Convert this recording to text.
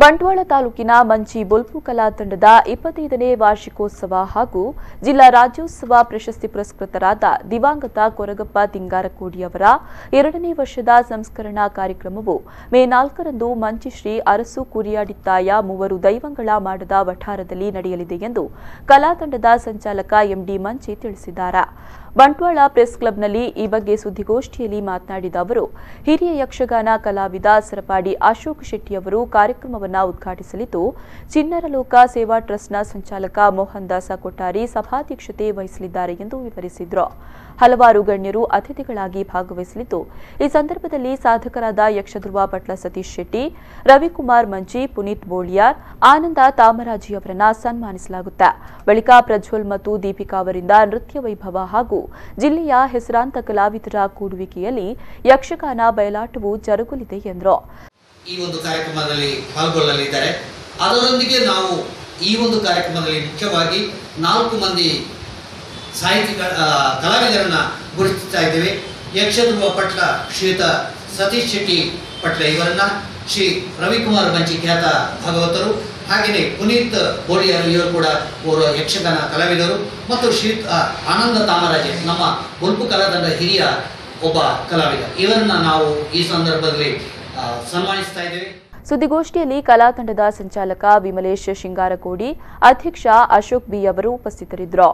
ಬಂಟ್ವಾಳ ತಾಲೂಕಿನ ಮಂಚಿ ಬೊಲ್ಪು ಕಲಾ ತಂಡದ 25ನೇ ವಾರ್ಷಿಕೋತ್ಸವ ಹಾಗೂ ಜಿಲ್ಲಾ ರಾಜ್ಯೋತ್ಸವ ಪ್ರಶಸ್ತಿ ಪುರಸ್ಕೃತರಾದ ದಿವಂಗತ ಕೊರಗಪ್ಪ ತಿಂಗಾರಕೋಡಿ ಅವರ 2ನೇ ವರ್ಷದ ಸಂಸ್ಕರಣಾ ಕಾರ್ಯಕ್ರಮವು ಮೇ 4ರಂದು ಮಂಚಿ ಶ್ರೀ ಅರಸು ಕುರಿಯಾಡಿತ್ತಾಯ ಮೂವರು ದೈವಂಗಳ ಮಾಡದ ವಠಾರದಲ್ಲಿ ನಡೆಯಲಿದೆ ಎಂದು ಕಲಾ ತಂಡದ ಸಂಚಾಲಕ ಎಂಡಿ ಮಂಚಿ ತಿಳಿಸಿದ್ದಾರೆ. ಬಂಟ್ವಾಳ ಪ್ರೆಸ್ ಕ್ಲಬ್ನಲ್ಲಿ ಈ ಬಗ್ಗೆ ಸುದ್ದಿಗೋಷ್ಠಿಯಲ್ಲಿ ಮಾತನಾಡಿದ ಅವರು, ಹಿರಿಯ ಯಕ್ಷಗಾನ ಕಲಾವಿದ ಸರಪಾಡಿ ಅಶೋಕ್ ಶೆಟ್ಟಿ ಅವರು ಕಾರ್ಯಕ್ರಮವನ್ನು ಉದ್ಘಾಟಿಸಲಿದ್ದು, ಚಿಣ್ಣರ ಲೋಕ ಸೇವಾ ಟ್ರಸ್ಟ್ನ ಸಂಚಾಲಕ ಮೋಹನ್ ದಾಸ ಕೊಟ್ಟಾರಿ ಸಭಾಧ್ಯಕ್ಷತೆ ವಹಿಸಲಿದ್ದಾರೆ ಎಂದು ವಿವರಿಸಿದರು. ಹಲವಾರು ಗಣ್ಯರು ಅತಿಥಿಗಳಾಗಿ ಭಾಗವಹಿಸಲಿದ್ದು, ಈ ಸಂದರ್ಭದಲ್ಲಿ ಸಾಧಕರಾದ ಯಕ್ಷಧ್ರುವ ಪಟ್ಲ ಸತೀಶ್ ಶೆಟ್ಟಿ, ರವಿಕುಮಾರ್ ಮಂಚಿ, ಪುನೀತ್ ಬೋಳಿಯಾರ್, ಆನಂದ ತಾಮರಾಜಿ ಅವರನ್ನು ಸನ್ಮಾನಿಸಲಾಗುತ್ತೆ. ಬಳಿಕ ಪ್ರಜ್ವಲ್ ಮತ್ತು ದೀಪಿಕಾ ಅವರಿಂದ ನೃತ್ಯ ವೈಭವ ಹಾಗೂ ಜಿಲ್ಲೆಯ ಹೆಸರಾಂತ ಕಲಾವಿದರ ಕೂಡುವಿಕೆಯಲ್ಲಿ ಯಕ್ಷಗಾನ ಬಯಲಾಟವು ಜರುಗಲಿದೆ ಎಂದರು. ಈ ಒಂದು ಕಾರ್ಯಕ್ರಮದಲ್ಲಿ ಪಾಲ್ಗೊಳ್ಳಲಿದ್ದಾರೆ. ಅದರೊಂದಿಗೆ ನಾವು ಈ ಒಂದು ಕಾರ್ಯಕ್ರಮದಲ್ಲಿ ಮುಖ್ಯವಾಗಿ 4 ಮಂದಿ ಸಾಹಿತ್ಯ ಕಲಾವಿದರನ್ನ ಗುರುತಿಸ್ತಾ ಇದ್ದೇವೆ. ಯಕ್ಷಧ್ರುವ ಪಟ್ಲ ಶ್ರೀಯುತ ಸತೀಶ್ ಶೆಟ್ಟಿ ಪಟ್ಲ ಇವರನ್ನ, ಶ್ರೀ ರವಿಕುಮಾರ್ ಮಂಚಿ ಖ್ಯಾತ ಭಾಗವತರು, ಹಾಗೆಯೇ ಪುನೀತ್ ಬೋಳಿಯಾರ್ ಇವರು ಕೂಡ ಅವರು ಯಕ್ಷಗಾನ ಕಲಾವಿದರು, ಮತ್ತು ಶ್ರೀಯುತ ಆನಂದ ತಾಮರಾಜೆ ನಮ್ಮ ಬೊಲ್ಪು ಕಲಾತಂಡ ಹಿರಿಯ ಒಬ್ಬ ಕಲಾವಿದ, ಇವರನ್ನ ನಾವು ಈ ಸಂದರ್ಭದಲ್ಲಿ ಸನ್ಮಾನಿಸ್ತಾ ಇದ್ದೇವೆ. ಸುದ್ದಿಗೋಷ್ಠಿಯಲ್ಲಿ ಕಲಾ ತಂಡದ ಸಂಚಾಲಕ ವಿಮಲೇಶ್ ಶಿಂಗಾರಕೋಡಿ, ಅಧ್ಯಕ್ಷ ಅಶೋಕ್ ಬಿ ಅವರು ಉಪಸ್ಥಿತರಿದ್ದರು.